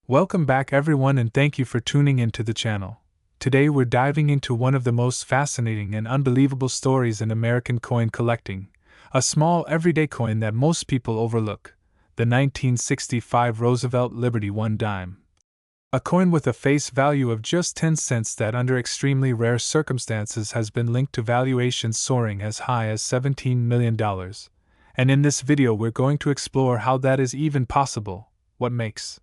Welcome back everyone and thank you for tuning into the channel. Today we're diving into one of the most fascinating and unbelievable stories in American coin collecting, a small everyday coin that most people overlook, the 1965 Roosevelt Liberty 1 dime. A coin with a face value of just 10 cents that under extremely rare circumstances has been linked to valuations soaring as high as $17 million. And in this video we're going to explore how that is even possible, what makes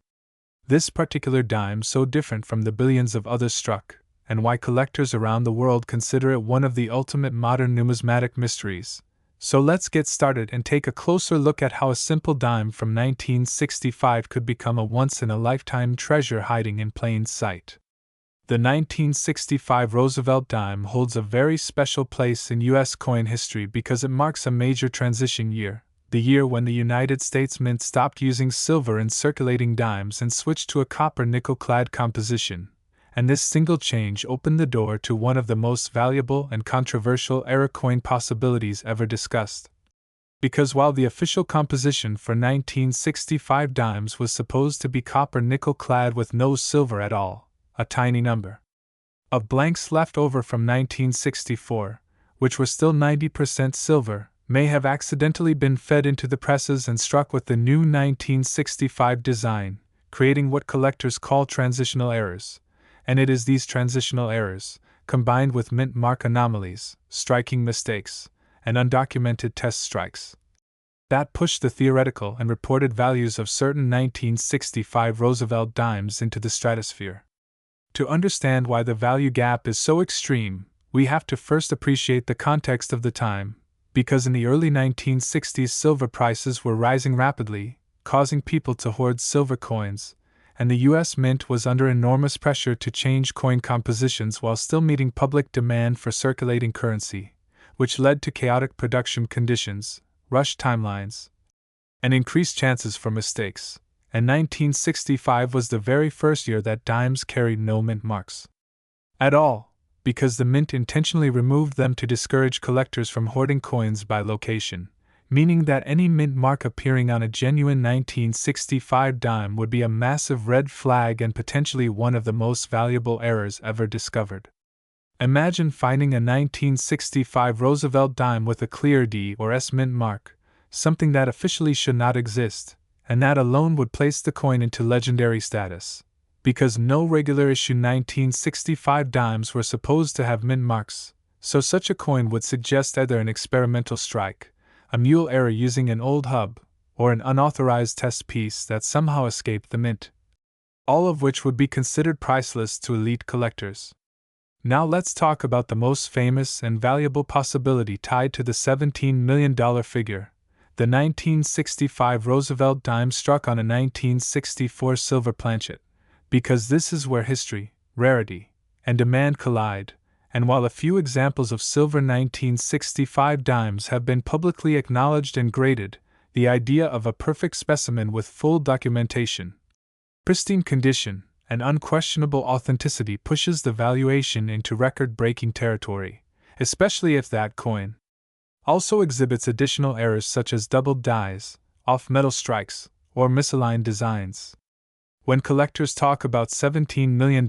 this particular dime so different from the billions of others struck, and why collectors around the world consider it one of the ultimate modern numismatic mysteries. So let's get started and take a closer look at how a simple dime from 1965 could become a once-in-a-lifetime treasure hiding in plain sight. The 1965 Roosevelt dime holds a very special place in U.S. coin history because it marks a major transition year, the year when the United States Mint stopped using silver in circulating dimes and switched to a copper-nickel-clad composition, and this single change opened the door to one of the most valuable and controversial era coin possibilities ever discussed. Because while the official composition for 1965 dimes was supposed to be copper-nickel-clad with no silver at all, a tiny number of blanks left over from 1964, which were still 90% silver, may have accidentally been fed into the presses and struck with the new 1965 design, creating what collectors call transitional errors. And it is these transitional errors, combined with mint mark anomalies, striking mistakes, and undocumented test strikes, that pushed the theoretical and reported values of certain 1965 Roosevelt dimes into the stratosphere. To understand why the value gap is so extreme, we have to first appreciate the context of the time, because in the early 1960s silver prices were rising rapidly, causing people to hoard silver coins, and the U.S. Mint was under enormous pressure to change coin compositions while still meeting public demand for circulating currency, which led to chaotic production conditions, rushed timelines, and increased chances for mistakes. And 1965 was the very first year that dimes carried no mint marks at all, because the mint intentionally removed them to discourage collectors from hoarding coins by location, meaning that any mint mark appearing on a genuine 1965 dime would be a massive red flag and potentially one of the most valuable errors ever discovered. Imagine finding a 1965 Roosevelt dime with a clear D or S mint mark, something that officially should not exist, and that alone would place the coin into legendary status. Because no regular issue 1965 dimes were supposed to have mint marks, so such a coin would suggest either an experimental strike, a mule error using an old hub, or an unauthorized test piece that somehow escaped the mint. All of which would be considered priceless to elite collectors. Now let's talk about the most famous and valuable possibility tied to the $17 million figure, the 1965 Roosevelt dime struck on a 1964 silver planchet. Because this is where history, rarity, and demand collide, and while a few examples of silver 1965 dimes have been publicly acknowledged and graded, the idea of a perfect specimen with full documentation, pristine condition, and unquestionable authenticity pushes the valuation into record-breaking territory, especially if that coin also exhibits additional errors such as doubled dies, off-metal strikes, or misaligned designs. When collectors talk about $17 million,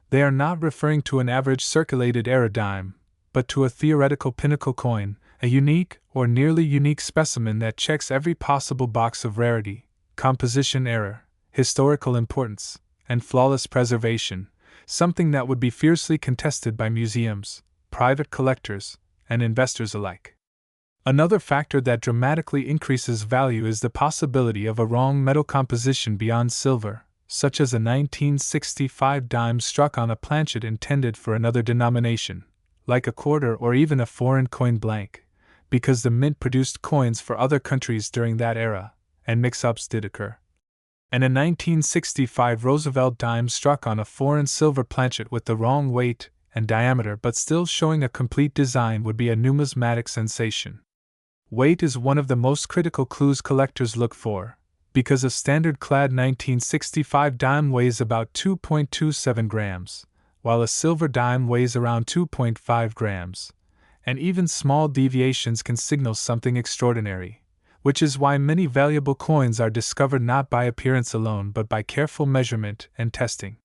they are not referring to an average circulated era dime, but to a theoretical pinnacle coin, a unique or nearly unique specimen that checks every possible box of rarity, composition error, historical importance, and flawless preservation, something that would be fiercely contested by museums, private collectors, and investors alike. Another factor that dramatically increases value is the possibility of a wrong metal composition beyond silver, such as a 1965 dime struck on a planchet intended for another denomination, like a quarter or even a foreign coin blank, because the mint produced coins for other countries during that era, and mix-ups did occur. And a 1965 Roosevelt dime struck on a foreign silver planchet with the wrong weight and diameter but still showing a complete design would be a numismatic sensation. Weight is one of the most critical clues collectors look for, because a standard-clad 1965 dime weighs about 2.27 grams, while a silver dime weighs around 2.5 grams, and even small deviations can signal something extraordinary, which is why many valuable coins are discovered not by appearance alone but by careful measurement and testing.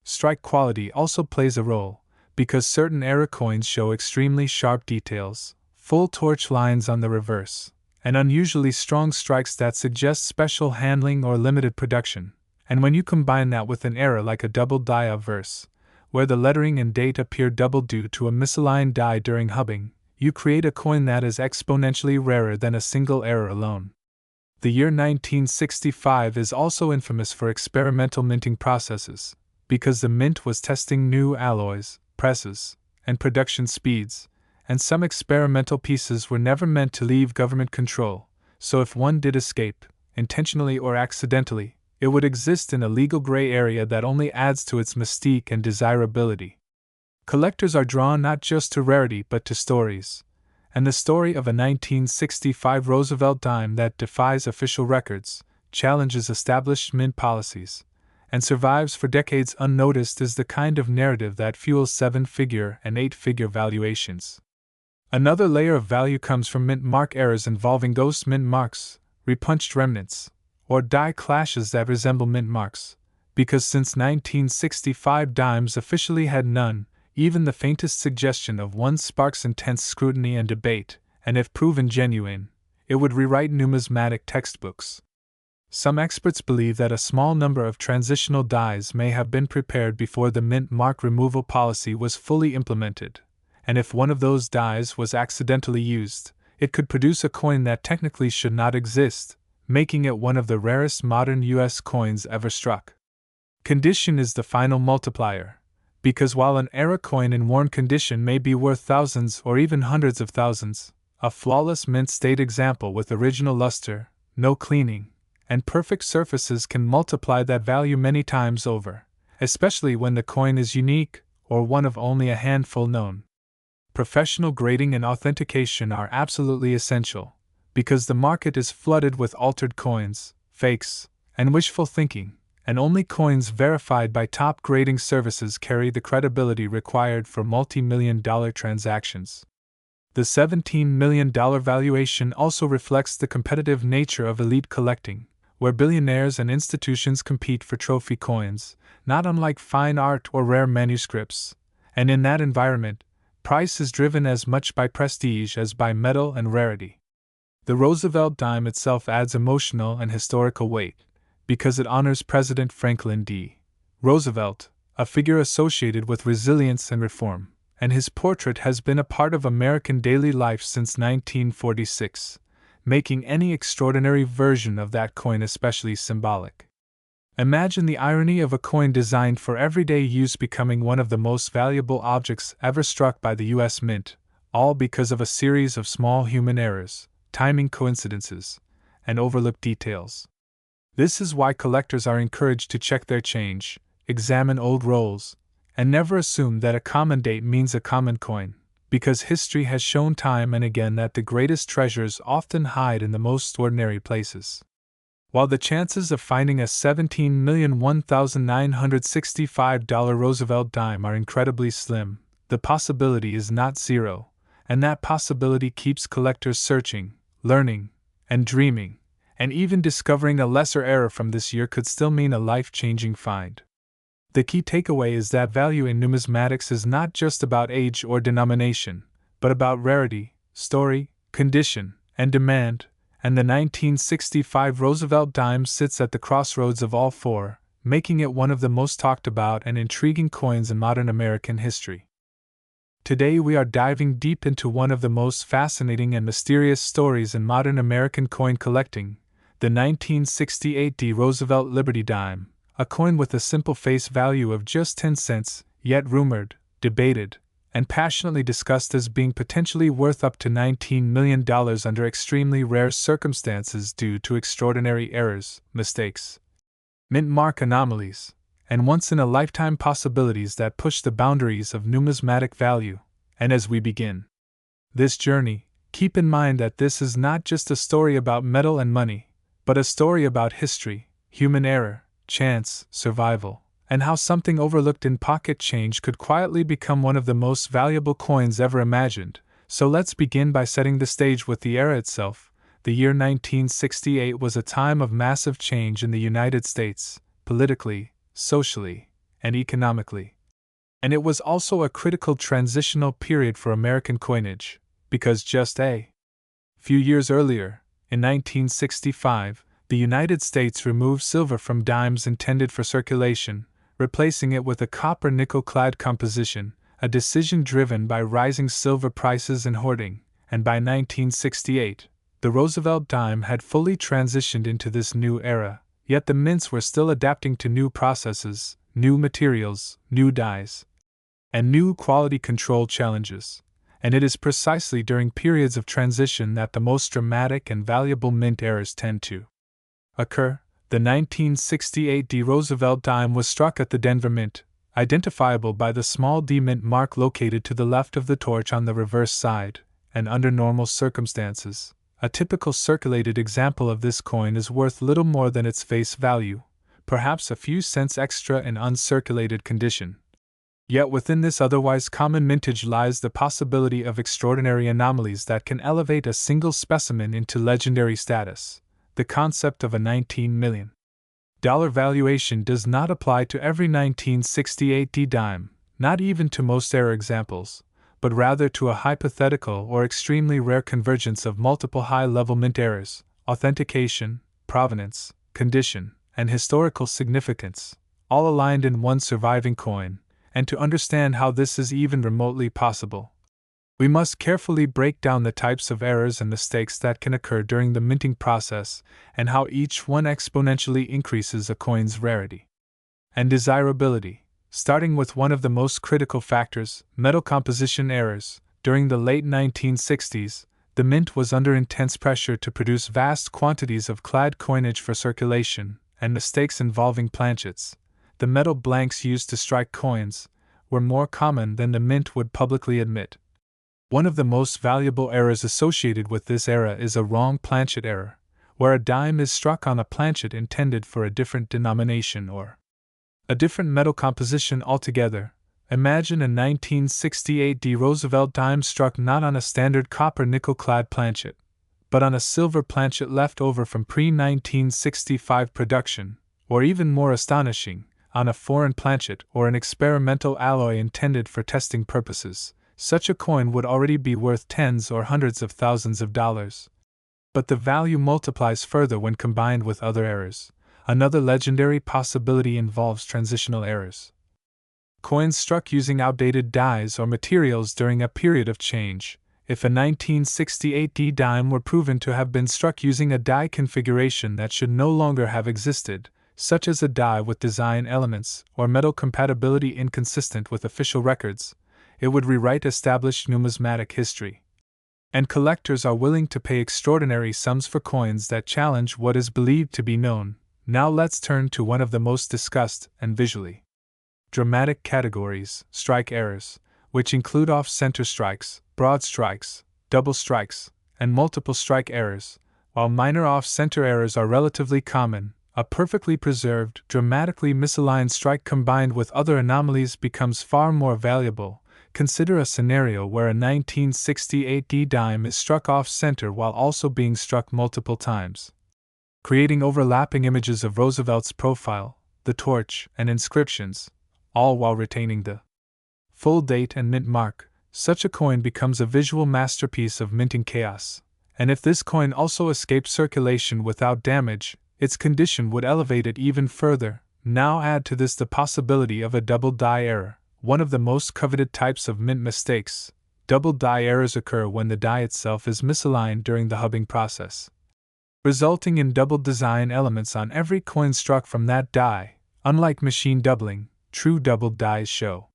Strike quality also plays a role, because certain era coins show extremely sharp details, full torch lines on the reverse, and unusually strong strikes that suggest special handling or limited production. And when you combine that with an error like a double die obverse, where the lettering and date appear double due to a misaligned die during hubbing, you create a coin that is exponentially rarer than a single error alone. The year 1965 is also infamous for experimental minting processes, because the mint was testing new alloys, presses, and production speeds, and some experimental pieces were never meant to leave government control, so if one did escape, intentionally or accidentally, it would exist in a legal gray area that only adds to its mystique and desirability. Collectors are drawn not just to rarity but to stories, and the story of a 1965 Roosevelt dime that defies official records, challenges established mint policies, and survives for decades unnoticed is the kind of narrative that fuels 7-figure and 8-figure valuations. Another layer of value comes from mint mark errors involving ghost mint marks, repunched remnants, or die clashes that resemble mint marks, because since 1965 dimes officially had none, even the faintest suggestion of one sparks intense scrutiny and debate, and if proven genuine, it would rewrite numismatic textbooks. Some experts believe that a small number of transitional dies may have been prepared before the mint mark removal policy was fully implemented, and if one of those dies was accidentally used, it could produce a coin that technically should not exist, making it one of the rarest modern U.S. coins ever struck. Condition is the final multiplier, because while an era coin in worn condition may be worth thousands or even hundreds of thousands, a flawless mint state example with original luster, no cleaning, and perfect surfaces can multiply that value many times over, especially when the coin is unique or one of only a handful known. Professional grading and authentication are absolutely essential, because the market is flooded with altered coins, fakes, and wishful thinking, and only coins verified by top grading services carry the credibility required for multi-million-dollar transactions. The $17 million valuation also reflects the competitive nature of elite collecting, where billionaires and institutions compete for trophy coins, not unlike fine art or rare manuscripts, and in that environment, price is driven as much by prestige as by metal and rarity. The Roosevelt dime itself adds emotional and historical weight, because it honors President Franklin D. Roosevelt, a figure associated with resilience and reform, and his portrait has been a part of American daily life since 1946. Making any extraordinary version of that coin especially symbolic. Imagine the irony of a coin designed for everyday use becoming one of the most valuable objects ever struck by the U.S. Mint, all because of a series of small human errors, timing coincidences, and overlooked details. This is why collectors are encouraged to check their change, examine old rolls, and never assume that a common date means a common coin, because history has shown time and again that the greatest treasures often hide in the most ordinary places. While the chances of finding a $17,001,965 Roosevelt dime are incredibly slim, the possibility is not zero, and that possibility keeps collectors searching, learning, and dreaming, and even discovering a lesser error from this year could still mean a life-changing find. The key takeaway is that value in numismatics is not just about age or denomination, but about rarity, story, condition, and demand, and the 1965 Roosevelt dime sits at the crossroads of all four, making it one of the most talked about and intriguing coins in modern American history. Today we are diving deep into one of the most fascinating and mysterious stories in modern American coin collecting, the 1968 D. Roosevelt Liberty dime, a coin with a simple face value of just 10 cents, yet rumored, debated, and passionately discussed as being potentially worth up to $19 million under extremely rare circumstances due to extraordinary errors, mistakes, mint mark anomalies, and once-in-a-lifetime possibilities that push the boundaries of numismatic value. And as we begin this journey, keep in mind that this is not just a story about metal and money, but a story about history, human error, chance, survival, and how something overlooked in pocket change could quietly become one of the most valuable coins ever imagined. So let's begin by setting the stage with the era itself, The year 1968 was a time of massive change in the United States, politically, socially, and economically. And it was also a critical transitional period for American coinage, because just a few years earlier, in 1965, the United States removed silver from dimes intended for circulation, replacing it with a copper-nickel clad composition, a decision driven by rising silver prices and hoarding, and by 1968, the Roosevelt dime had fully transitioned into this new era, yet the mints were still adapting to new processes, new materials, new dyes, and new quality control challenges. And it is precisely during periods of transition that the most dramatic and valuable mint errors tend to occur. The 1968 D. Roosevelt dime was struck at the Denver Mint, identifiable by the small D mint mark located to the left of the torch on the reverse side, and under normal circumstances, a typical circulated example of this coin is worth little more than its face value, perhaps a few cents extra in uncirculated condition. Yet within this otherwise common mintage lies the possibility of extraordinary anomalies that can elevate a single specimen into legendary status. The concept of a $19 million valuation does not apply to every 1968 D dime, not even to most error examples, but rather to a hypothetical or extremely rare convergence of multiple high-level mint errors, authentication, provenance, condition, and historical significance, all aligned in one surviving coin. And to understand how this is even remotely possible, we must carefully break down the types of errors and mistakes that can occur during the minting process and how each one exponentially increases a coin's rarity and desirability. Starting with one of the most critical factors, metal composition errors. During the late 1960s, the mint was under intense pressure to produce vast quantities of clad coinage for circulation, and mistakes involving planchets, the metal blanks used to strike coins, were more common than the mint would publicly admit. One of the most valuable errors associated with this era is a wrong planchet error, where a dime is struck on a planchet intended for a different denomination or a different metal composition altogether. Imagine a 1968 D. Roosevelt dime struck not on a standard copper-nickel clad planchet, but on a silver planchet left over from pre-1965 production, or even more astonishing, on a foreign planchet or an experimental alloy intended for testing purposes. Such a coin would already be worth tens or hundreds of thousands of dollars. But the value multiplies further when combined with other errors. Another legendary possibility involves transitional errors. Coins struck using outdated dyes or materials during a period of change. If a 1968 D dime were proven to have been struck using a die configuration that should no longer have existed, such as a die with design elements or metal compatibility inconsistent with official records, it would rewrite established numismatic history. And collectors are willing to pay extraordinary sums for coins that challenge what is believed to be known. Now let's turn to one of the most discussed and visually dramatic categories, strike errors, which include off-center strikes, broad strikes, double strikes, and multiple strike errors. While minor off-center errors are relatively common, a perfectly preserved, dramatically misaligned strike combined with other anomalies becomes far more valuable. Consider a scenario where a 1968 D dime is struck off-center while also being struck multiple times, creating overlapping images of Roosevelt's profile, the torch, and inscriptions, all while retaining the full date and mint mark. Such a coin becomes a visual masterpiece of minting chaos. And if this coin also escaped circulation without damage, its condition would elevate it even further. Now add to this the possibility of a double die error, one of the most coveted types of mint mistakes. Double die errors occur when the die itself is misaligned during the hubbing process, resulting in double design elements on every coin struck from that die. Unlike machine doubling, true double dies show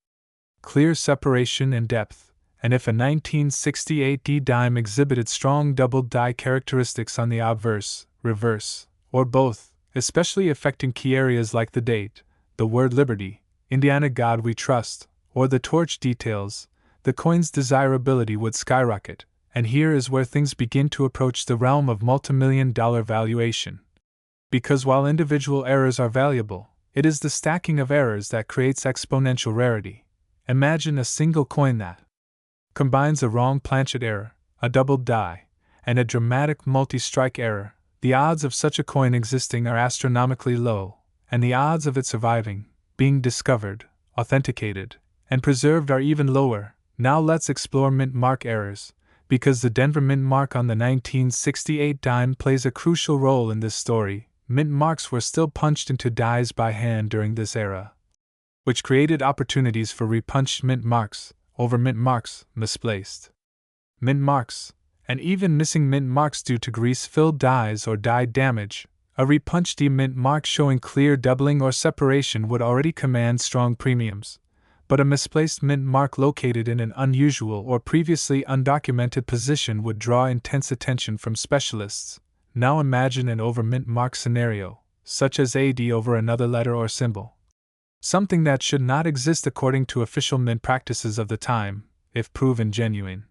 clear separation and depth, and if a 1968 D dime exhibited strong double die characteristics on the obverse, reverse, or both, especially affecting key areas like the date, the word Liberty, Indiana God We Trust, or the torch details, the coin's desirability would skyrocket. And here is where things begin to approach the realm of multimillion-dollar valuation. Because while individual errors are valuable, it is the stacking of errors that creates exponential rarity. Imagine a single coin that combines a wrong planchet error, a double die, and a dramatic multi-strike error, the odds of such a coin existing are astronomically low, and the odds of it surviving, being discovered, authenticated, and preserved are even lower. Now let's explore mint mark errors, because the Denver mint mark on the 1968 dime plays a crucial role in this story. Mint marks were still punched into dies by hand during this era, which created opportunities for repunched mint marks, over mint marks, misplaced mint marks, and even missing mint marks due to grease-filled dies or die damage. A repunched mint mark showing clear doubling or separation would already command strong premiums, but a misplaced mint mark located in an unusual or previously undocumented position would draw intense attention from specialists. Now imagine an over mint mark scenario, such as AD over another letter or symbol. Something that should not exist according to official mint practices of the time, if proven genuine.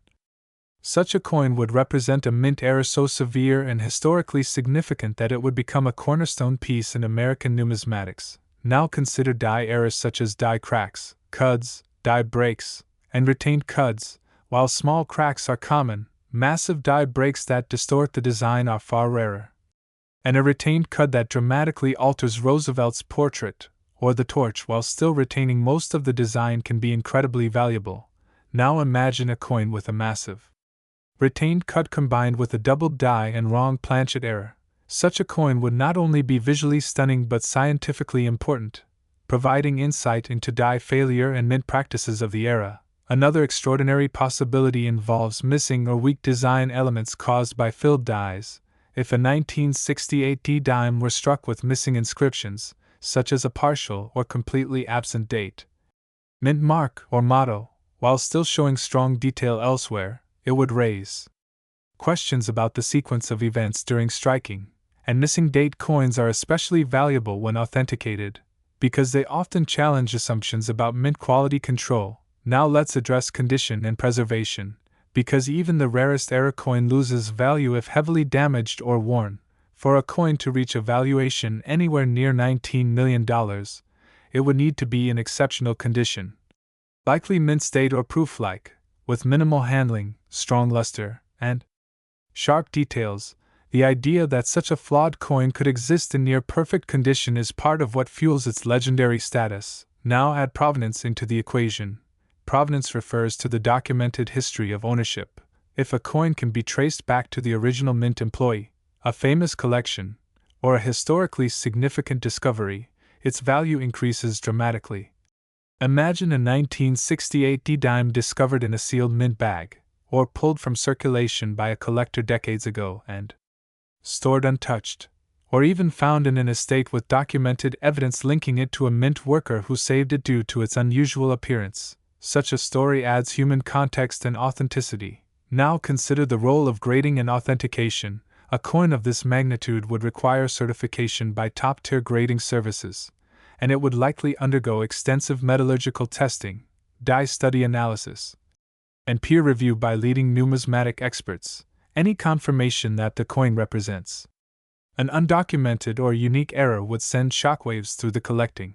Such a coin would represent a mint error so severe and historically significant that it would become a cornerstone piece in American numismatics. Now consider die errors such as die cracks, cuds, die breaks, and retained cuds. While small cracks are common, massive die breaks that distort the design are far rarer. And a retained cud that dramatically alters Roosevelt's portrait or the torch while still retaining most of the design can be incredibly valuable. Now imagine a coin with a massive retained cud combined with a doubled die and wrong planchet error. Such a coin would not only be visually stunning but scientifically important, providing insight into die failure and mint practices of the era. Another extraordinary possibility involves missing or weak design elements caused by filled dies. If a 1968 D dime were struck with missing inscriptions, such as a partial or completely absent date, mint mark, or motto, while still showing strong detail elsewhere, it would raise questions about the sequence of events during striking, and missing date coins are especially valuable when authenticated, because they often challenge assumptions about mint quality control. Now let's address condition and preservation, because even the rarest error coin loses value if heavily damaged or worn. For a coin to reach a valuation anywhere near $19 million, it would need to be in exceptional condition. Likely mint state or proof-like, with minimal handling, strong luster, and sharp details. The idea that such a flawed coin could exist in near-perfect condition is part of what fuels its legendary status. Now add provenance into the equation. Provenance refers to the documented history of ownership. If a coin can be traced back to the original mint employee, a famous collection, or a historically significant discovery, its value increases dramatically. Imagine a 1968 D dime discovered in a sealed mint bag, or pulled from circulation by a collector decades ago and stored untouched, or even found in an estate with documented evidence linking it to a mint worker who saved it due to its unusual appearance. Such a story adds human context and authenticity. Now consider the role of grading and authentication. A coin of this magnitude would require certification by top-tier grading services, and it would likely undergo extensive metallurgical testing, die study analysis, and peer review by leading numismatic experts. Any confirmation that the coin represents an undocumented or unique error would send shockwaves through the collecting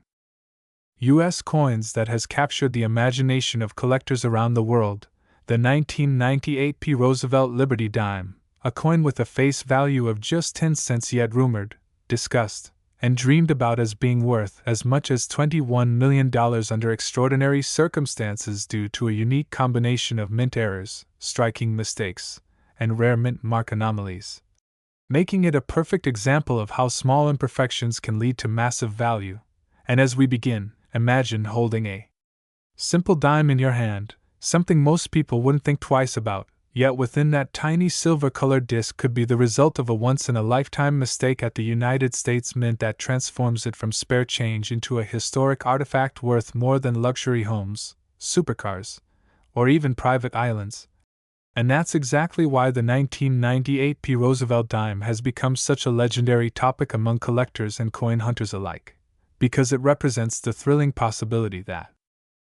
U.S. coins that has captured the imagination of collectors around the world. The 1998 P. Roosevelt Liberty Dime, a coin with a face value of just 10 cents yet rumored, discussed, and dreamed about as being worth as much as $21 million under extraordinary circumstances due to a unique combination of mint errors, striking mistakes, and rare mint mark anomalies, making it a perfect example of how small imperfections can lead to massive value. And as we begin, imagine holding a simple dime in your hand, something most people wouldn't think twice about, yet within that tiny silver-colored disc could be the result of a once-in-a-lifetime mistake at the United States Mint that transforms it from spare change into a historic artifact worth more than luxury homes, supercars, or even private islands. And that's exactly why the 1998 P. Roosevelt dime has become such a legendary topic among collectors and coin hunters alike, because it represents the thrilling possibility that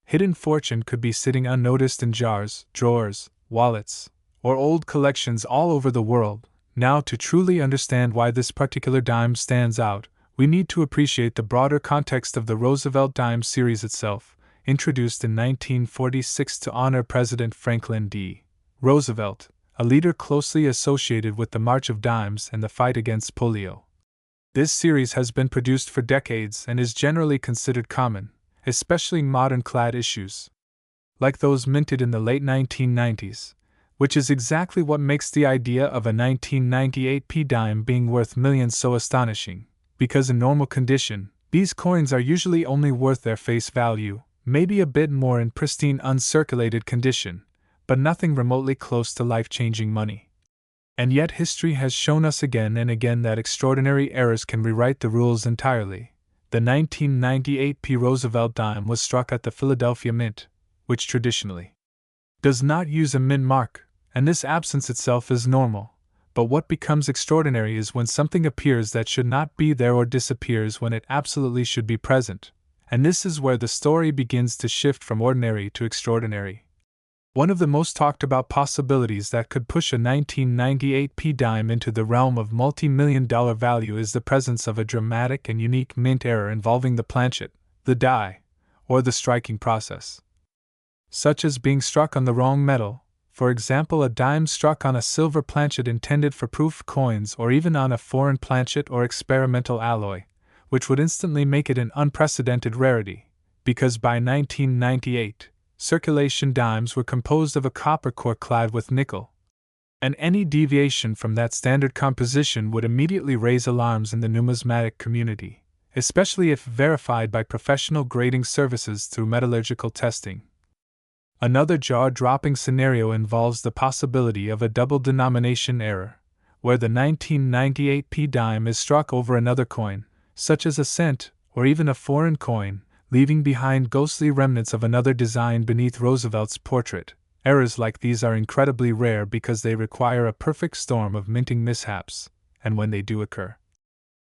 hidden fortune could be sitting unnoticed in jars, drawers, wallets, or old collections all over the world. Now, to truly understand why this particular dime stands out, we need to appreciate the broader context of the Roosevelt dime series itself, introduced in 1946 to honor President Franklin D. Roosevelt, a leader closely associated with the March of Dimes and the fight against polio. This series has been produced for decades and is generally considered common, especially modern clad issues, like those minted in the late 1990s, which is exactly what makes the idea of a 1998 p dime being worth millions so astonishing, because in normal condition, these coins are usually only worth their face value, maybe a bit more in pristine uncirculated condition, but nothing remotely close to life-changing money. And yet history has shown us again and again that extraordinary errors can rewrite the rules entirely. The 1998 P. Roosevelt dime was struck at the Philadelphia Mint, which traditionally does not use a mint mark, and this absence itself is normal. But what becomes extraordinary is when something appears that should not be there or disappears when it absolutely should be present. And this is where the story begins to shift from ordinary to extraordinary. One of the most talked about possibilities that could push a 1998 p dime into the realm of multi-million-dollar value is the presence of a dramatic and unique mint error involving the planchet, the die, or the striking process. Such as being struck on the wrong metal, for example a dime struck on a silver planchet intended for proof coins or even on a foreign planchet or experimental alloy, which would instantly make it an unprecedented rarity, because by 1998, circulation dimes were composed of a copper core clad with nickel. And any deviation from that standard composition would immediately raise alarms in the numismatic community, especially if verified by professional grading services through metallurgical testing. Another jaw-dropping scenario involves the possibility of a double denomination error, where the 1998 p dime is struck over another coin, such as a cent or even a foreign coin, leaving behind ghostly remnants of another design beneath Roosevelt's portrait. Errors like these are incredibly rare because they require a perfect storm of minting mishaps, and when they do occur,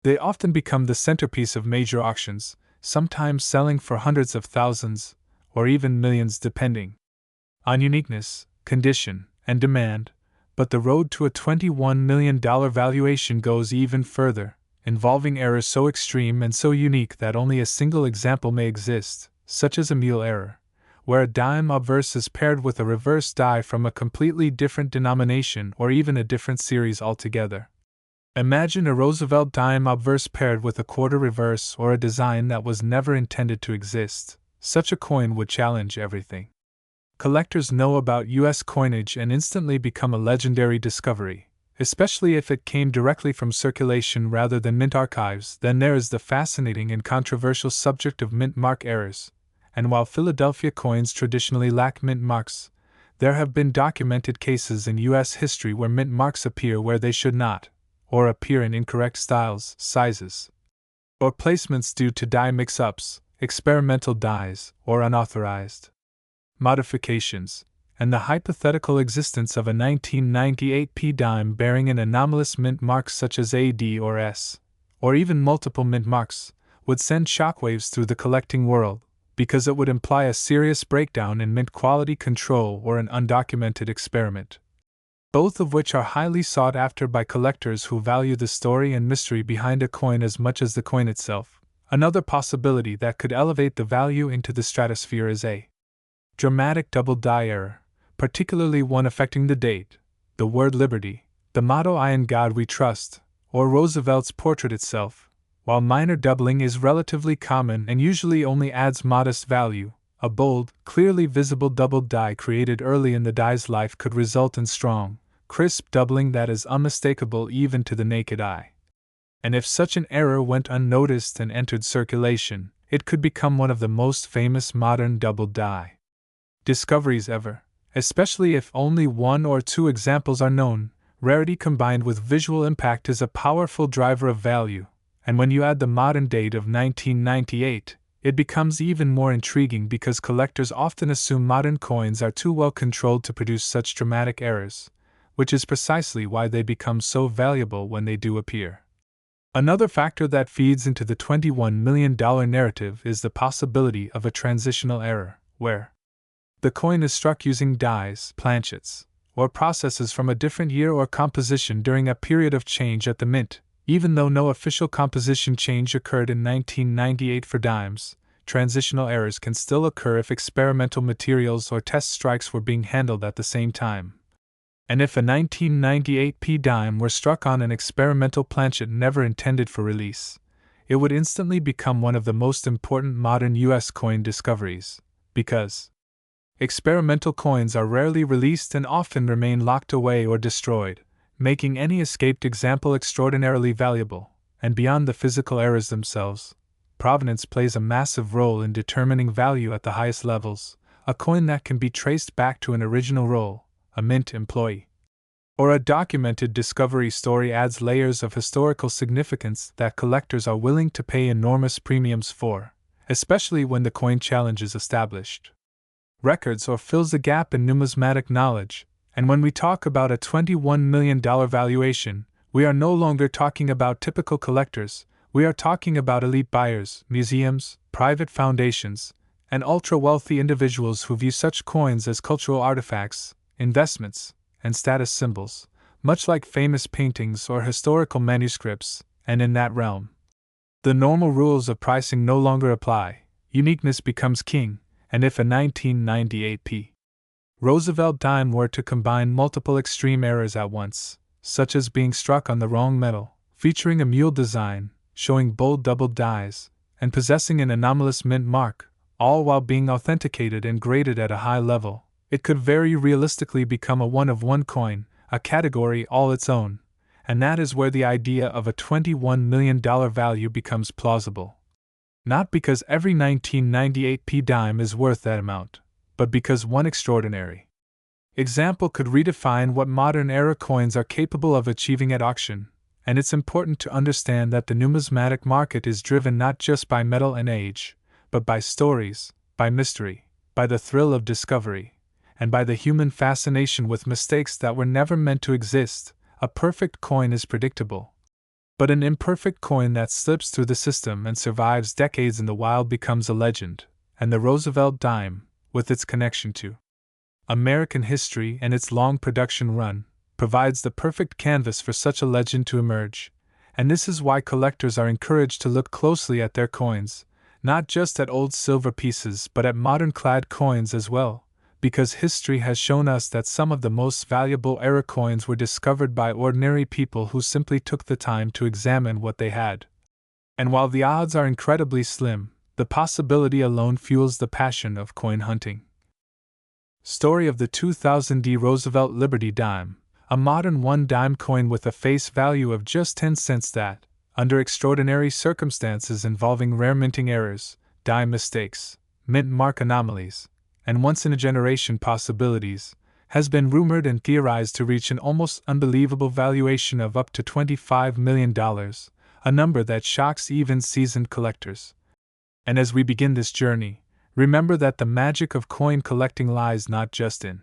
they often become the centerpiece of major auctions, sometimes selling for hundreds of thousands, or even millions depending on uniqueness, condition, and demand. But the road to a $21 million valuation goes even further, involving errors so extreme and so unique that only a single example may exist, such as a mule error, where a dime obverse is paired with a reverse die from a completely different denomination or even a different series altogether. Imagine a Roosevelt dime obverse paired with a quarter reverse or a design that was never intended to exist. Such a coin would challenge everything collectors know about U.S. coinage and instantly become a legendary discovery, especially if it came directly from circulation rather than mint archives. Then there is the fascinating and controversial subject of mint mark errors, and while Philadelphia coins traditionally lack mint marks, there have been documented cases in U.S. history where mint marks appear where they should not, or appear in incorrect styles, sizes, or placements due to die mix-ups, experimental dies, or unauthorized modifications, and the hypothetical existence of a 1998 p dime bearing an anomalous mint mark such as AD or S, or even multiple mint marks, would send shockwaves through the collecting world, because it would imply a serious breakdown in mint quality control or an undocumented experiment, both of which are highly sought after by collectors who value the story and mystery behind a coin as much as the coin itself. Another possibility that could elevate the value into the stratosphere is a dramatic double die error, particularly one affecting the date, the word liberty, the motto "I in God we trust," or Roosevelt's portrait itself. While minor doubling is relatively common and usually only adds modest value, a bold, clearly visible double die created early in the die's life could result in strong, crisp doubling that is unmistakable even to the naked eye. And if such an error went unnoticed and entered circulation, it could become one of the most famous modern double die discoveries ever, especially if only one or two examples are known. Rarity combined with visual impact is a powerful driver of value, and when you add the modern date of 1998, it becomes even more intriguing because collectors often assume modern coins are too well controlled to produce such dramatic errors, which is precisely why they become so valuable when they do appear. Another factor that feeds into the $21 million narrative is the possibility of a transitional error, where the coin is struck using dies, planchets, or processes from a different year or composition during a period of change at the mint. Even though no official composition change occurred in 1998 for dimes, transitional errors can still occur if experimental materials or test strikes were being handled at the same time. And if a 1998p dime were struck on an experimental planchet never intended for release, it would instantly become one of the most important modern U.S. coin discoveries, because experimental coins are rarely released and often remain locked away or destroyed, making any escaped example extraordinarily valuable. And beyond the physical errors themselves, provenance plays a massive role in determining value at the highest levels. A coin that can be traced back to an original role, a mint employee, or a documented discovery story adds layers of historical significance that collectors are willing to pay enormous premiums for, especially when the coin challenge is established records or fills the gap in numismatic knowledge. And when we talk about a $21 million valuation, we are no longer talking about typical collectors, we are talking about elite buyers, museums, private foundations, and ultra-wealthy individuals who view such coins as cultural artifacts, investments, and status symbols, much like famous paintings or historical manuscripts. And in that realm, the normal rules of pricing no longer apply, uniqueness becomes king. And if a 1998p Roosevelt dime were to combine multiple extreme errors at once, such as being struck on the wrong metal, featuring a mule design, showing bold doubled dies, and possessing an anomalous mint mark, all while being authenticated and graded at a high level, it could very realistically become a one-of-one coin, a category all its own. And that is where the idea of a $21 million value becomes plausible. Not because every 1998p dime is worth that amount, but because one extraordinary example could redefine what modern-era coins are capable of achieving at auction. And it's important to understand that the numismatic market is driven not just by metal and age, but by stories, by mystery, by the thrill of discovery, and by the human fascination with mistakes that were never meant to exist. A perfect coin is predictable, but an imperfect coin that slips through the system and survives decades in the wild becomes a legend. And the Roosevelt dime, with its connection to American history and its long production run, provides the perfect canvas for such a legend to emerge. And this is why collectors are encouraged to look closely at their coins, not just at old silver pieces but at modern clad coins as well, because history has shown us that some of the most valuable era coins were discovered by ordinary people who simply took the time to examine what they had. And while the odds are incredibly slim, the possibility alone fuels the passion of coin hunting. Story of the 2000 Roosevelt Liberty Dime, a modern one-dime coin with a face value of just 10 cents that, under extraordinary circumstances involving rare minting errors, dime mistakes, mint mark anomalies, and once-in-a-generation possibilities, has been rumored and theorized to reach an almost unbelievable valuation of up to $25 million, a number that shocks even seasoned collectors. And as we begin this journey, remember that the magic of coin collecting lies not just in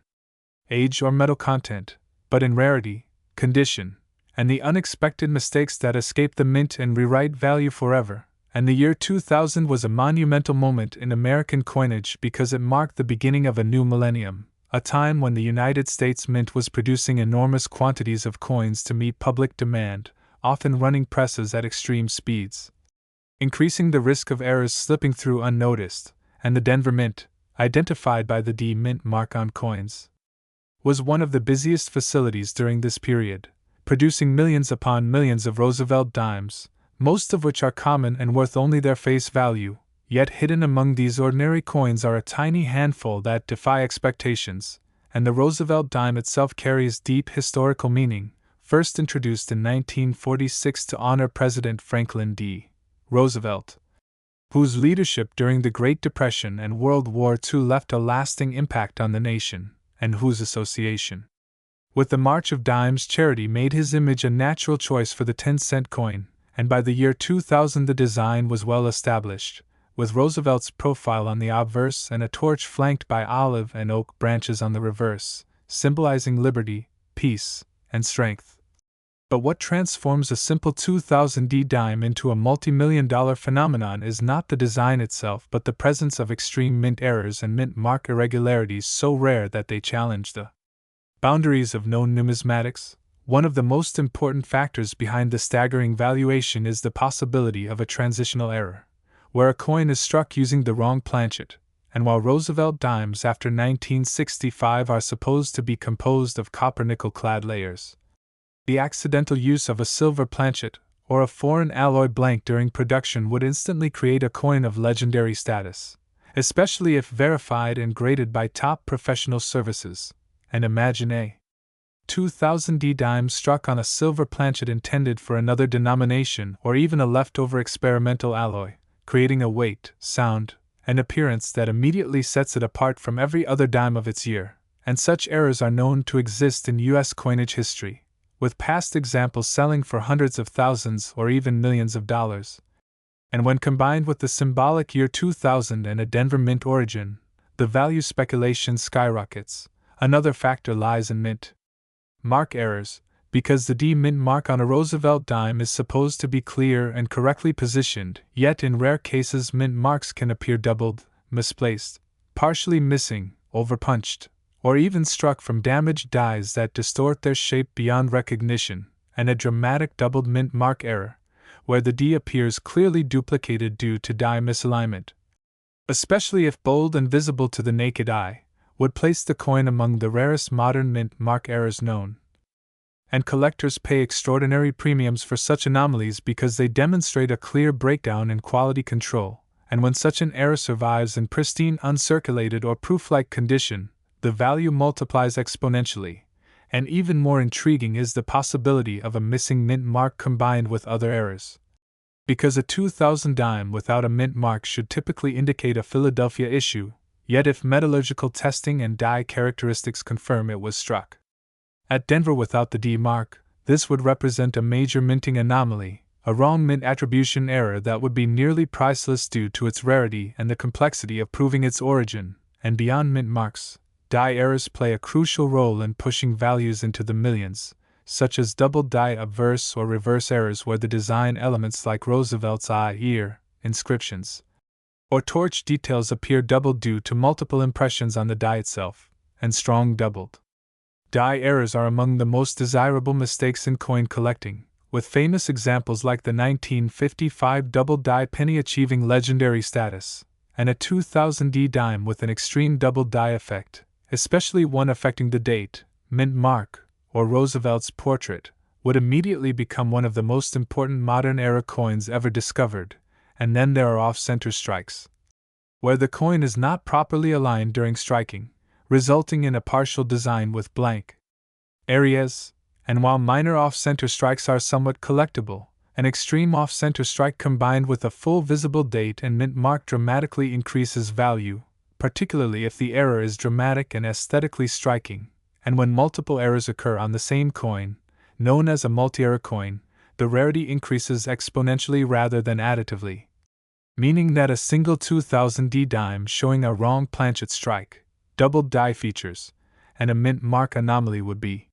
age or metal content, but in rarity, condition, and the unexpected mistakes that escape the mint and rewrite value forever. And the year 2000 was a monumental moment in American coinage because it marked the beginning of a new millennium, a time when the United States Mint was producing enormous quantities of coins to meet public demand, often running presses at extreme speeds, increasing the risk of errors slipping through unnoticed. And the Denver Mint, identified by the D Mint mark on coins, was one of the busiest facilities during this period, producing millions upon millions of Roosevelt dimes, most of which are common and worth only their face value. Yet hidden among these ordinary coins are a tiny handful that defy expectations, and the Roosevelt dime itself carries deep historical meaning, first introduced in 1946 to honor President Franklin D. Roosevelt, whose leadership during the Great Depression and World War II left a lasting impact on the nation, and whose association with the March of Dimes charity made his image a natural choice for the 10-cent coin. And by the year 2000 the design was well established, with Roosevelt's profile on the obverse and a torch flanked by olive and oak branches on the reverse, symbolizing liberty, peace, and strength. But what transforms a simple 2000 dime into a multi-million-dollar phenomenon is not the design itself but the presence of extreme mint errors and mint mark irregularities so rare that they challenge the boundaries of known numismatics. One of the most important factors behind the staggering valuation is the possibility of a transitional error, where a coin is struck using the wrong planchet, and while Roosevelt dimes after 1965 are supposed to be composed of copper-nickel-clad layers, the accidental use of a silver planchet or a foreign alloy blank during production would instantly create a coin of legendary status, especially if verified and graded by top professional services. And imagine a 2000D dime struck on a silver planchet intended for another denomination or even a leftover experimental alloy, creating a weight, sound, and appearance that immediately sets it apart from every other dime of its year. And such errors are known to exist in U.S. coinage history, with past examples selling for hundreds of thousands or even millions of dollars. And when combined with the symbolic year 2000 and a Denver Mint origin, the value speculation skyrockets. Another factor lies in mint mark errors, because the D mint mark on a Roosevelt dime is supposed to be clear and correctly positioned, yet in rare cases mint marks can appear doubled, misplaced, partially missing, overpunched, or even struck from damaged dies that distort their shape beyond recognition, and a dramatic doubled mint mark error, where the D appears clearly duplicated due to die misalignment, especially if bold and visible to the naked eye, would place the coin among the rarest modern mint mark errors known. And collectors pay extraordinary premiums for such anomalies because they demonstrate a clear breakdown in quality control, and when such an error survives in pristine uncirculated or proof-like condition, the value multiplies exponentially, and even more intriguing is the possibility of a missing mint mark combined with other errors. Because a 2000 dime without a mint mark should typically indicate a Philadelphia issue, yet if metallurgical testing and die characteristics confirm it was struck at Denver without the D mark, this would represent a major minting anomaly, a wrong mint attribution error that would be nearly priceless due to its rarity and the complexity of proving its origin. And beyond mint marks, die errors play a crucial role in pushing values into the millions, such as double die obverse or reverse errors where the design elements like Roosevelt's ear, inscriptions, or torch details appear doubled due to multiple impressions on the die itself, and strong doubled die errors are among the most desirable mistakes in coin collecting, with famous examples like the 1955 double die penny achieving legendary status, and a 2000D dime with an extreme double die effect, especially one affecting the date, mint mark, or Roosevelt's portrait, would immediately become one of the most important modern era coins ever discovered. And then there are off-center strikes, where the coin is not properly aligned during striking, resulting in a partial design with blank areas. And while minor off-center strikes are somewhat collectible, an extreme off-center strike combined with a full visible date and mint mark dramatically increases value, particularly if the error is dramatic and aesthetically striking. And when multiple errors occur on the same coin, known as a multi-error coin, the rarity increases exponentially rather than additively, meaning that a single 2000D dime showing a wrong planchet strike, doubled die features, and a mint mark anomaly would be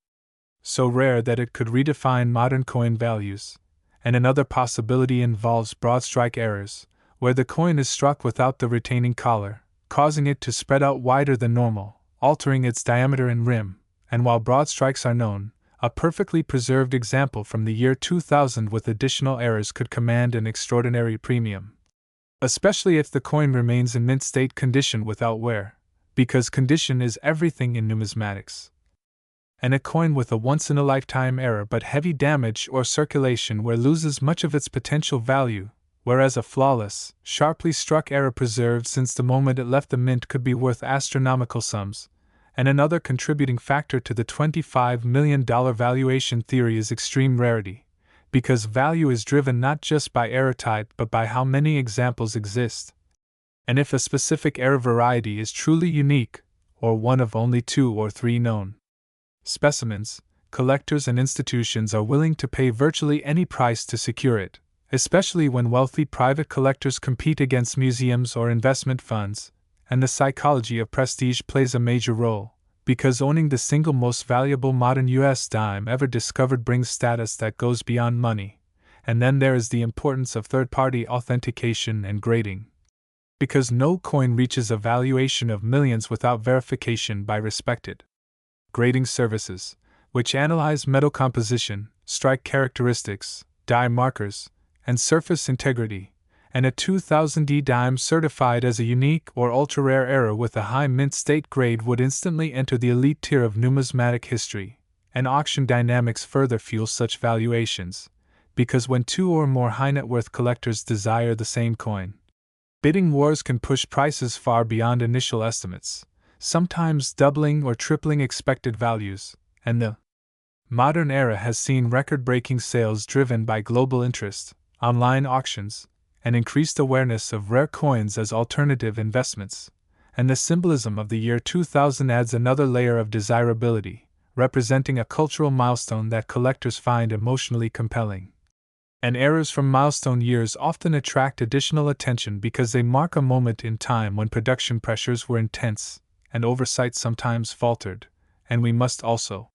so rare that it could redefine modern coin values. And another possibility involves broad strike errors, where the coin is struck without the retaining collar, causing it to spread out wider than normal, altering its diameter and rim. And while broad strikes are known, a perfectly preserved example from the year 2000 with additional errors could command an extraordinary premium, especially if the coin remains in mint state condition without wear, because condition is everything in numismatics. And a coin with a once-in-a-lifetime error but heavy damage or circulation wear loses much of its potential value, whereas a flawless, sharply struck error preserved since the moment it left the mint could be worth astronomical sums. And another contributing factor to the $25 million valuation theory is extreme rarity, because value is driven not just by error type but by how many examples exist. And if a specific error variety is truly unique, or one of only 2 or 3 known specimens, collectors and institutions are willing to pay virtually any price to secure it, especially when wealthy private collectors compete against museums or investment funds. And the psychology of prestige plays a major role, because owning the single most valuable modern U.S. dime ever discovered brings status that goes beyond money. And then there is the importance of third-party authentication and grading, because no coin reaches a valuation of millions without verification by respected grading services, which analyze metal composition, strike characteristics, die markers, and surface integrity, and a 2000D dime certified as a unique or ultra-rare error with a high mint state grade would instantly enter the elite tier of numismatic history, and auction dynamics further fuel such valuations, because when two or more high-net-worth collectors desire the same coin, bidding wars can push prices far beyond initial estimates, sometimes doubling or tripling expected values, and the modern era has seen record-breaking sales driven by global interest, online auctions, and increased awareness of rare coins as alternative investments, and the symbolism of the year 2000 adds another layer of desirability, representing a cultural milestone that collectors find emotionally compelling. And errors from milestone years often attract additional attention because they mark a moment in time when production pressures were intense, and oversight sometimes faltered, and we must also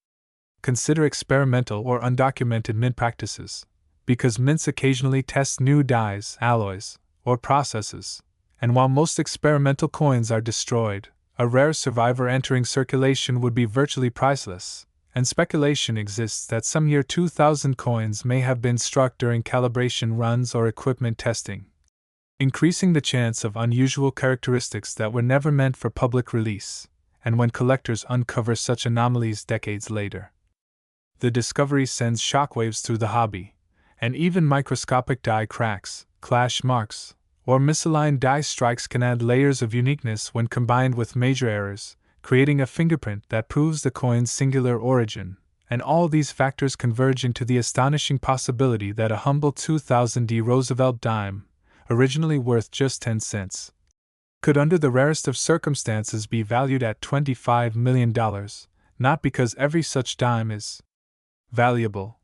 consider experimental or undocumented mint practices, because mints occasionally test new dyes, alloys, or processes, and while most experimental coins are destroyed, a rare survivor entering circulation would be virtually priceless, and speculation exists that some year 2000 coins may have been struck during calibration runs or equipment testing, increasing the chance of unusual characteristics that were never meant for public release, and when collectors uncover such anomalies decades later, the discovery sends shockwaves through the hobby, and even microscopic die cracks, clash marks, or misaligned die strikes can add layers of uniqueness when combined with major errors, creating a fingerprint that proves the coin's singular origin, and all these factors converge into the astonishing possibility that a humble 2000D Roosevelt dime, originally worth just 10 cents, could under the rarest of circumstances be valued at $25 million, not because every such dime is valuable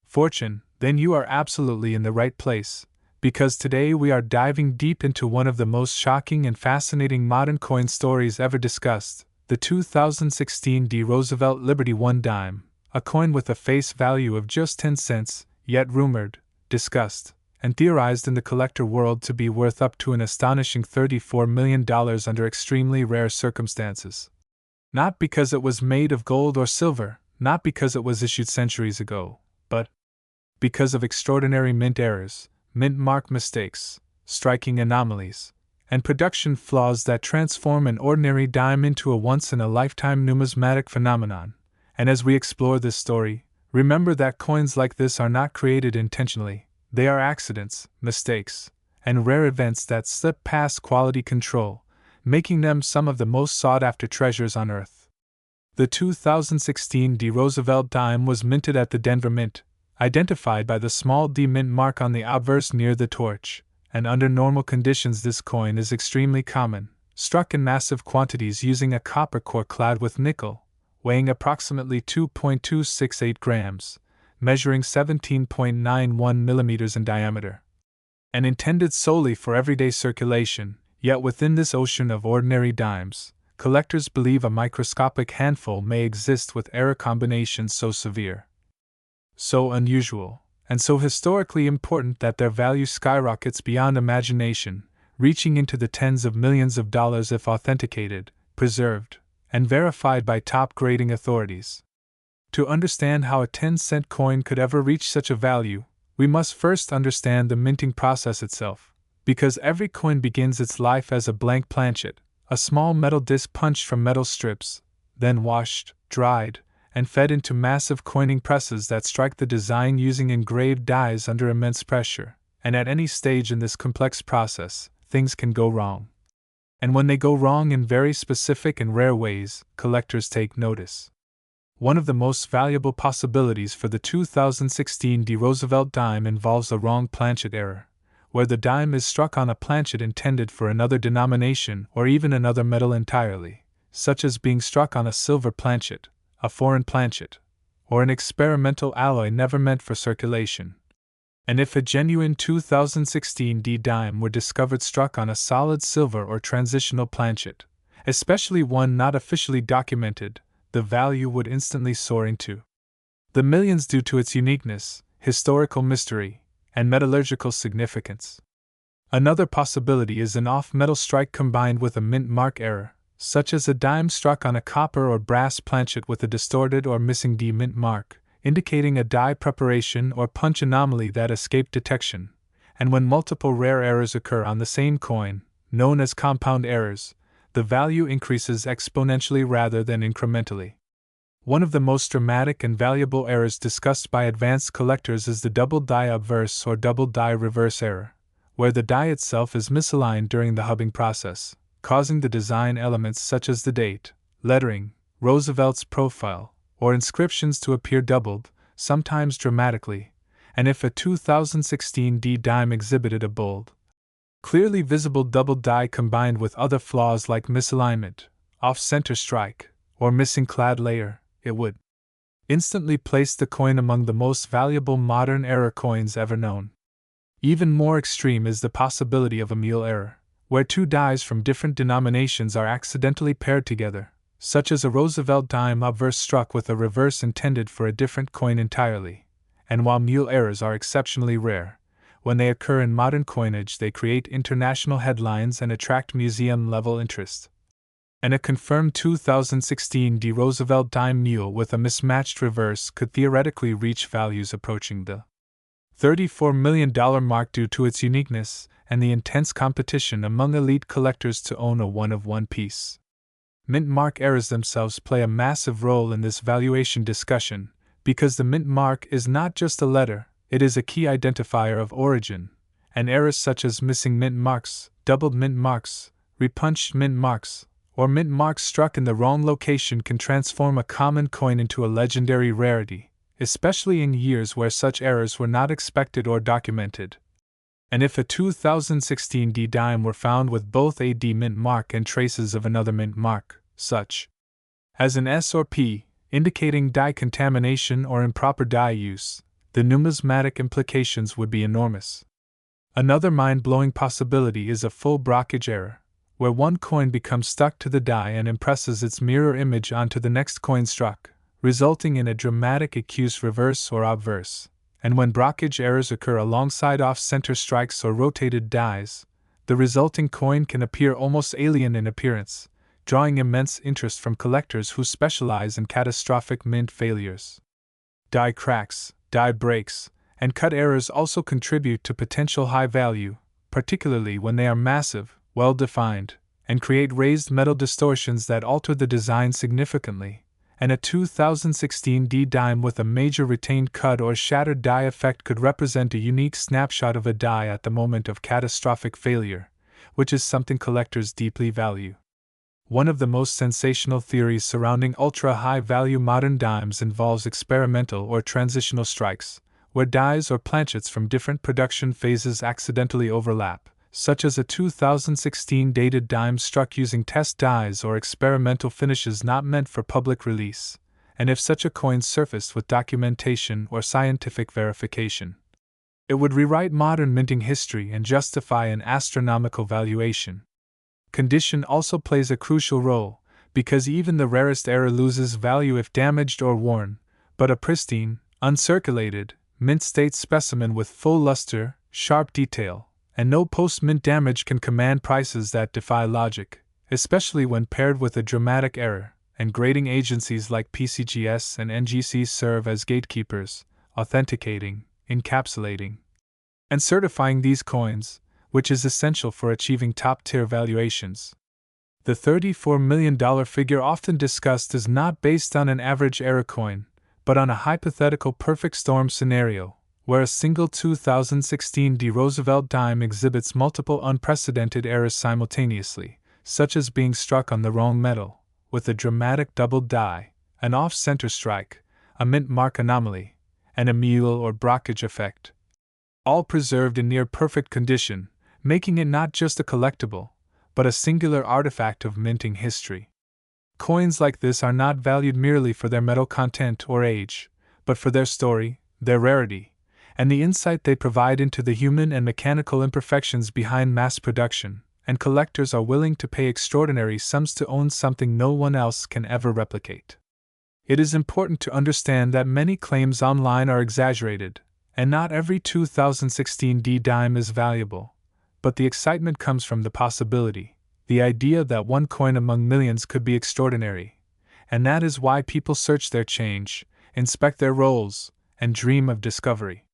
fortune, then you are absolutely in the right place, because today we are diving deep into one of the most shocking and fascinating modern coin stories ever discussed, the 2016 D. Roosevelt Liberty One dime, a coin with a face value of just 10 cents, yet rumored, discussed, and theorized in the collector world to be worth up to an astonishing $34 million under extremely rare circumstances. Not because it was made of gold or silver, not because it was issued centuries ago, but because of extraordinary mint errors, mint mark mistakes, striking anomalies, and production flaws that transform an ordinary dime into a once-in-a-lifetime numismatic phenomenon. And as we explore this story, remember that coins like this are not created intentionally. They are accidents, mistakes, and rare events that slip past quality control, making them some of the most sought-after treasures on Earth. The 2016 D. Roosevelt dime was minted at the Denver Mint, identified by the small D mint mark on the obverse near the torch, and under normal conditions this coin is extremely common, struck in massive quantities using a copper core clad with nickel, weighing approximately 2.268 grams, measuring 17.91 millimeters in diameter, and intended solely for everyday circulation. Yet within this ocean of ordinary dimes, collectors believe a microscopic handful may exist with error combinations so severe, so unusual, and so historically important that their value skyrockets beyond imagination, reaching into the tens of millions of dollars if authenticated, preserved, and verified by top grading authorities. To understand how a 10-cent coin could ever reach such a value, we must first understand the minting process itself, because every coin begins its life as a blank planchet, a small metal disc punched from metal strips, then washed, dried, and fed into massive coining presses that strike the design using engraved dies under immense pressure, and at any stage in this complex process, things can go wrong. And when they go wrong in very specific and rare ways, collectors take notice. One of the most valuable possibilities for the 2016 D. Roosevelt dime involves a wrong planchet error, where the dime is struck on a planchet intended for another denomination or even another metal entirely, such as being struck on a silver planchet, a foreign planchet, or an experimental alloy never meant for circulation. And if a genuine 2016 D dime were discovered struck on a solid silver or transitional planchet, especially one not officially documented, the value would instantly soar into the millions due to its uniqueness, historical mystery, and metallurgical significance. Another possibility is an off-metal strike combined with a mint mark error, such as a dime struck on a copper or brass planchet with a distorted or missing D mint mark, indicating a die preparation or punch anomaly that escaped detection, and when multiple rare errors occur on the same coin, known as compound errors, the value increases exponentially rather than incrementally. One of the most dramatic and valuable errors discussed by advanced collectors is the double die obverse or double die reverse error, where the die itself is misaligned during the hubbing process, causing the design elements such as the date, lettering, Roosevelt's profile, or inscriptions to appear doubled, sometimes dramatically, and if a 2016 D dime exhibited a bold, clearly visible double die combined with other flaws like misalignment, off-center strike, or missing clad layer, it would instantly place the coin among the most valuable modern error coins ever known. Even more extreme is the possibility of a mule error, where two dies from different denominations are accidentally paired together, such as a Roosevelt dime obverse struck with a reverse intended for a different coin entirely. And while mule errors are exceptionally rare, when they occur in modern coinage they create international headlines and attract museum-level interest. And a confirmed 2016 D Roosevelt dime mule with a mismatched reverse could theoretically reach values approaching the $34 million mark due to its uniqueness and the intense competition among elite collectors to own a one-of-one piece. Mint mark errors themselves play a massive role in this valuation discussion, because the mint mark is not just a letter, it is a key identifier of origin, and errors such as missing mint marks, doubled mint marks, repunched mint marks, or mint marks struck in the wrong location can transform a common coin into a legendary rarity, especially in years where such errors were not expected or documented. And if a 2016 D dime were found with both a D mint mark and traces of another mint mark, such as an S or P, indicating die contamination or improper die use, the numismatic implications would be enormous. Another mind-blowing possibility is a full blockage error, where one coin becomes stuck to the die and impresses its mirror image onto the next coin struck, resulting in a dramatic accused reverse or obverse. And when blockage errors occur alongside off-center strikes or rotated dies, the resulting coin can appear almost alien in appearance, drawing immense interest from collectors who specialize in catastrophic mint failures. Die cracks, die breaks, and cut errors also contribute to potential high value, particularly when they are massive, well-defined, and create raised metal distortions that alter the design significantly. And a 2016 D dime with a major retained cut or shattered die effect could represent a unique snapshot of a die at the moment of catastrophic failure, which is something collectors deeply value. One of the most sensational theories surrounding ultra-high-value modern dimes involves experimental or transitional strikes, where dies or planchets from different production phases accidentally overlap, such as a 2016 dated dime struck using test dies or experimental finishes not meant for public release, and if such a coin surfaced with documentation or scientific verification, it would rewrite modern minting history and justify an astronomical valuation. Condition also plays a crucial role, because even the rarest error loses value if damaged or worn, but a pristine, uncirculated, mint-state specimen with full luster, sharp detail, and no post-mint damage can command prices that defy logic, especially when paired with a dramatic error, and grading agencies like PCGS and NGC serve as gatekeepers, authenticating, encapsulating, and certifying these coins, which is essential for achieving top-tier valuations. The $34 million figure often discussed is not based on an average error coin, but on a hypothetical perfect storm scenario, where a single 2016 D Roosevelt dime exhibits multiple unprecedented errors simultaneously, such as being struck on the wrong metal, with a dramatic double die, an off-center strike, a mint mark anomaly, and a mule or blockage effect. All preserved in near-perfect condition, making it not just a collectible, but a singular artifact of minting history. Coins like this are not valued merely for their metal content or age, but for their story, their rarity, and the insight they provide into the human and mechanical imperfections behind mass production, and collectors are willing to pay extraordinary sums to own something no one else can ever replicate. It is important to understand that many claims online are exaggerated, and not every 2016 D dime is valuable, but the excitement comes from the possibility, the idea that one coin among millions could be extraordinary, and that is why people search their change, inspect their rolls, and dream of discovery.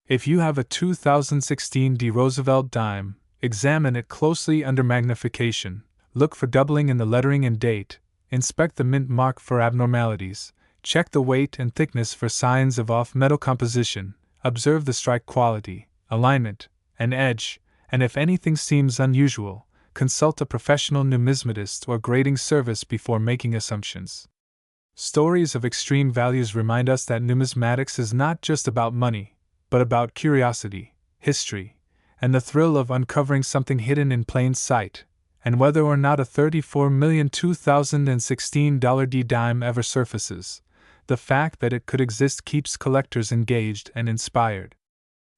If you have a 2016 D. Roosevelt dime, examine it closely under magnification. Look for doubling in the lettering and date. Inspect the mint mark for abnormalities. Check the weight and thickness for signs of off metal composition. Observe the strike quality, alignment, and edge, and if anything seems unusual, consult a professional numismatist or grading service before making assumptions. Stories of extreme values remind us that numismatics is not just about money, but about curiosity, history, and the thrill of uncovering something hidden in plain sight. And whether or not a $34,000,2016 D dime ever surfaces, the fact that it could exist keeps collectors engaged and inspired.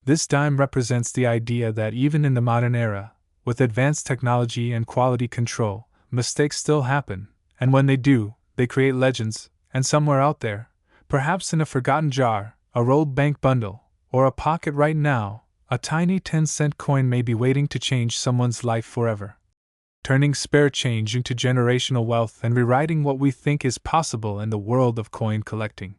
This dime represents the idea that even in the modern era, with advanced technology and quality control, mistakes still happen, and when they do, they create legends, and somewhere out there, perhaps in a forgotten jar, a rolled bank bundle, or a pocket right now, a tiny 10-cent coin may be waiting to change someone's life forever. Turning spare change into generational wealth and rewriting what we think is possible in the world of coin collecting.